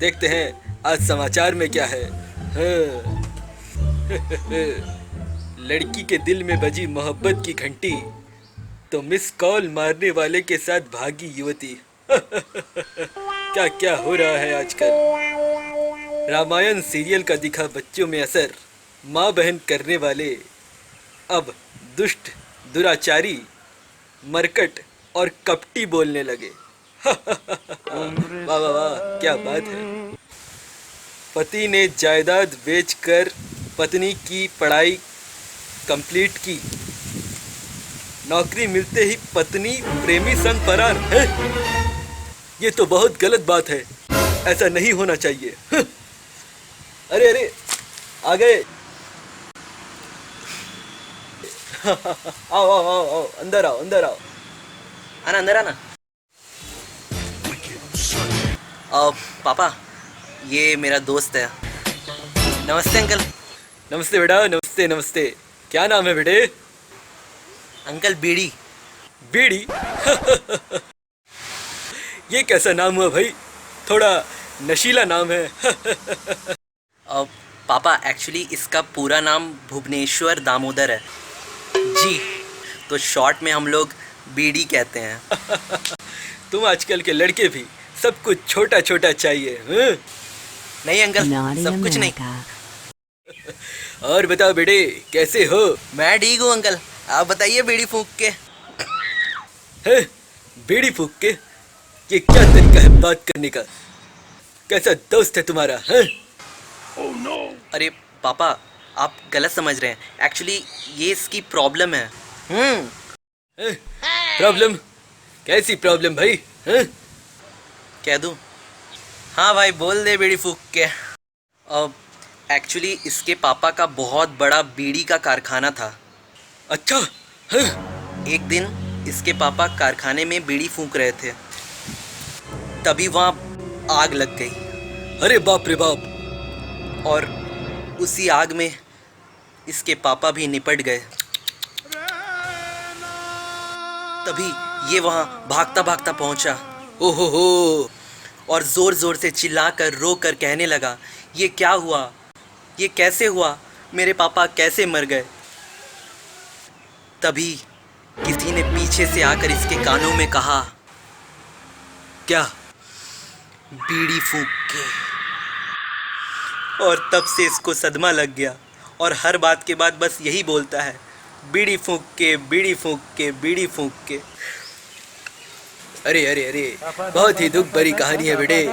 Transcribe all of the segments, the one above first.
देखते हैं आज समाचार में क्या है। हाँ। लड़की के दिल में बजी मोहब्बत की घंटी, तो मिस कॉल मारने वाले के साथ भागी युवती। क्या क्या हो रहा है आजकल। रामायण सीरियल का दिखा बच्चों में असर, माँ बहन करने वाले अब दुष्ट, दुराचारी, मरकट और कपटी बोलने लगे। वाह वाह वाह, क्या बात है। पति ने जायदाद बेचकर पत्नी की पढ़ाई कंप्लीट की, नौकरी मिलते ही पत्नी प्रेमी संग फरार है। ये तो बहुत गलत बात है, ऐसा नहीं होना चाहिए। अरे अरे, आ गए। आओ आओ आओ आओ, अंदर आओ अंदर आओ। आना अंदर आना। पापा, ये मेरा दोस्त है। नमस्ते अंकल। नमस्ते बेटा, नमस्ते नमस्ते। क्या नाम है बेटे? अंकल बीड़ी। बीड़ी? ये कैसा नाम हुआ भाई, थोड़ा नशीला नाम है। पापा, एक्चुअली इसका पूरा नाम भुवनेश्वर दामोदर है जी, तो शॉर्ट में हम लोग बीड़ी कहते हैं। तुम आजकल के लड़के भी सब कुछ छोटा छोटा चाहिए। हाँ? नहीं अंकल, सब कुछ नहीं। और बताओ बेटे, कैसे हो? मैं ठीक हूँ अंकल, आप बताइए बीड़ी फूंक के। है? बीड़ी फूंक के? ये क्या तरीका है बात करने का? कैसा दोस्त है तुम्हारा? है? Oh, no. अरे पापा, आप गलत समझ रहे हैं। एक्चुअली ये इसकी प्रॉब्लम है। प्रॉब्लम? कैसी प्रॉब्लम भाई? है? कह दूँ? हाँ भाई, बोल दे बीड़ी फूंक के। एक्चुअली इसके पापा का बहुत बड़ा बीड़ी का कारखाना था। अच्छा। है? एक दिन इसके पापा कारखाने में बीड़ी फूंक रहे थे, तभी वहाँ आग लग गई। अरे बाप रे बाप। और उसी आग में इसके पापा भी निपट गए। तभी ये वहाँ भागता भागता पहुँचा। ओहो हो। और ज़ोर ज़ोर से चिल्लाकर रो कर कहने लगा, ये क्या हुआ, ये कैसे हुआ, मेरे पापा कैसे मर गए। तभी किसी ने पीछे से आकर इसके कानों में कहा, क्या? बीड़ी फूंक के। और तब से इसको सदमा लग गया और हर बात के बाद बस यही बोलता है, बीड़ी फूंक के, बीड़ी फूंक के, बीड़ी फूंक के। अरे अरे अरे, बहुत ही दुख भरी कहानी है बेटे।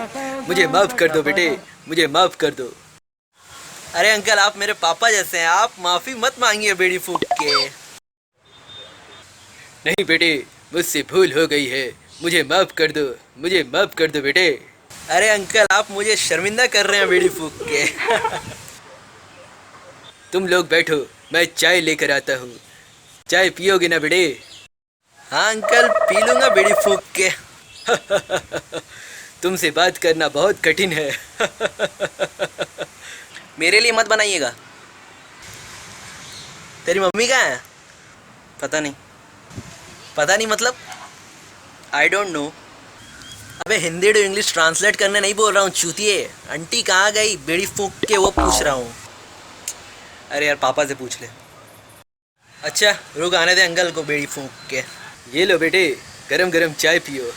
मुझे माफ कर दो बेटे, मुझे माफ कर दो। अरे अंकल, आप मेरे पापा जैसे हैं, आप माफ़ी मत मांगिए बीड़ी फूंक के। नहीं बेटे, मुझसे भूल हो गई है, मुझे माफ कर दो, मुझे माफ कर दो बेटे। अरे अंकल, आप मुझे शर्मिंदा कर रहे हैं बीड़ी फूंक के। तुम लोग बैठो, मैं चाय लेकर आता हूँ। चाय पियोगे ना बेटे? हाँ अंकल, पी लूँगा बीड़ी फूंक के। तुमसे बात करना बहुत कठिन है। मेरे लिए मत बनाइएगा। तेरी मम्मी कहाँ है? पता नहीं। पता नहीं मतलब? I don't know. अबे हिंदी टू इंग्लिश ट्रांसलेट करने नहीं बोल रहा हूँ चूतिए। आंटी कहाँ गई बीड़ी फूंक के, वो पूछ रहा हूँ। अरे यार, पापा से पूछ ले। अच्छा रुक, आने दे अंकल को बीड़ी फूंक के। ये लो बेटे, गरम गरम चाय पियो।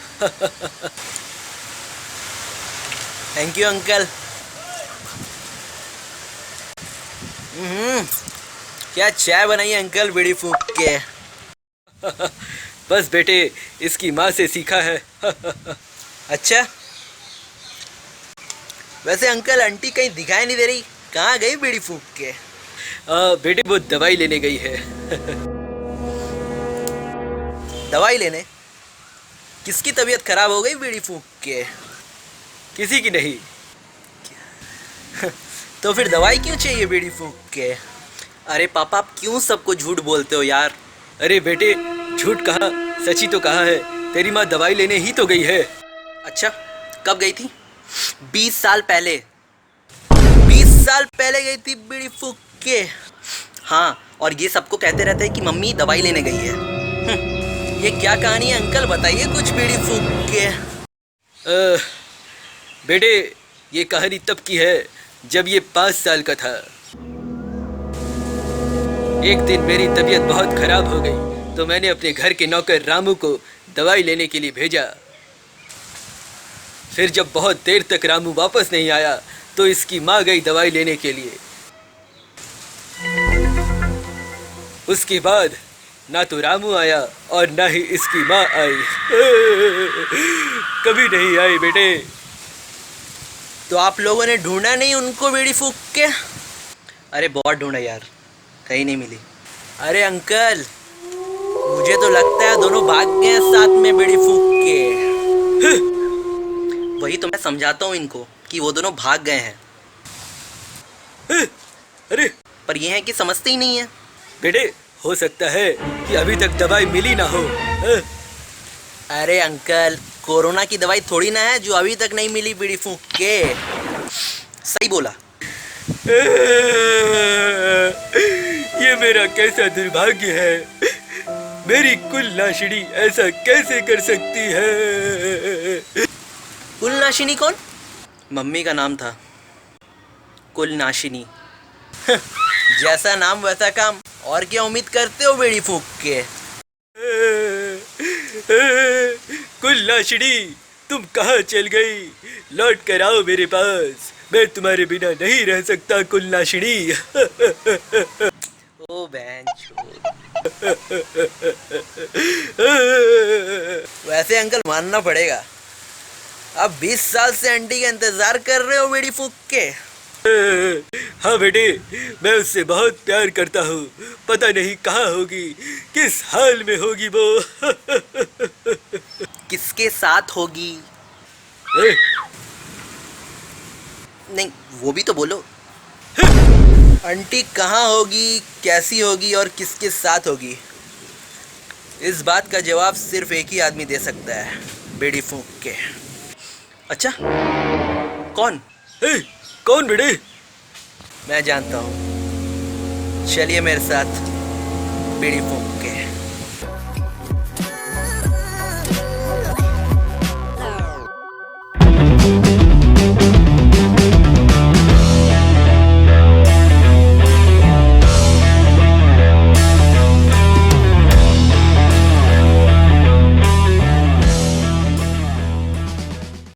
Thank you uncle. क्या चाय बनाई है अंकल बीड़ी फूंक के। बस बेटे, इसकी माँ से सीखा है। अच्छा, वैसे अंकल आंटी कहीं दिखाई नहीं दे रही, कहाँ गई बीड़ी फूंक के? बेटे वो दवाई लेने गई है। दवाई लेने? किसकी तबीयत खराब हो गई बीड़ी फूंक के? किसी की नहीं। तो फिर दवाई क्यों चाहिए बीड़ी फूंक के? अरे पापा, आप क्यों सबको झूठ बोलते हो यार? अरे बेटे, झूठ कहा, सच ही तो कहा है। तेरी माँ दवाई लेने ही तो गई है। अच्छा, कब गई थी? 20 साल पहले। 20 साल पहले गई थी बीड़ी फूंक के? हाँ, और ये सबको कहते रहते हैं कि मम्मी दवाई लेने गई है। ये क्या कहानी है अंकल, बताइए कुछ बीड़ी फूंक के। बेटे, ये कहानी तब की है जब ये 5 साल का था। एक दिन मेरी तबीयत बहुत खराब हो गई तो मैंने अपने घर के नौकर रामू को दवाई लेने के लिए भेजा। फिर जब बहुत देर तक रामू वापस नहीं आया तो इसकी माँ गई दवाई लेने के लिए। उसके बाद ना तो रामू आया और ना ही इसकी माँ आई। कभी नहीं आई बेटे। तो आप लोगों ने ढूंढा नहीं उनको बीड़ी फूंक के? अरे बहुत ढूंढा यार, कहीं नहीं मिली। अरे अंकल, मुझे तो लगता है दोनों भाग गए हैं साथ में बीड़ी फूंक के। वही तो मैं समझाता हूँ इनको कि वो दोनों भाग गए हैं, अरे पर ये है कि समझते ही नहीं है। बेटे, हो सकता है कि अभी तक दवाई मिली ना हो। अरे अंकल, कोरोना की दवाई थोड़ी ना है जो अभी तक नहीं मिली बीड़ी फूंक के। सही बोला। ये मेरा कैसा दुर्भाग्य है। मेरी कुल नाशिनी ऐसा कैसे कर सकती है। कुलनाशिनी कौन? मम्मी का नाम था कुलनाशिनी। जैसा नाम वैसा काम, और क्या उम्मीद करते हो बीड़ी फूंक के? कुल नाशिनी, तुम कहाँ चल गई? लौट कर आओ मेरे पास। मैं तुम्हारे बिना नहीं रह सकता कुल नाशिनी। ओ बेंचोद। वैसे अंकल मानना पड़ेगा, अब 20 साल से आंटी का इंतजार कर रहे हो बीड़ी फूंक के। हाँ बेटे, मैं उससे बहुत प्यार करता हूँ। पता नहीं कहाँ होगी, किस हाल में होगी वो। किसके साथ होगी? नहीं, वो भी तो बोलो। आंटी कहाँ होगी, कैसी होगी और किसके साथ होगी? इस बात का जवाब सिर्फ एक ही आदमी दे सकता है, बीड़ी फूंक के। अच्छा, कौन? कौन बेटे? मैं जानता हूँ, चलिए मेरे साथ बीड़ी फूंक के।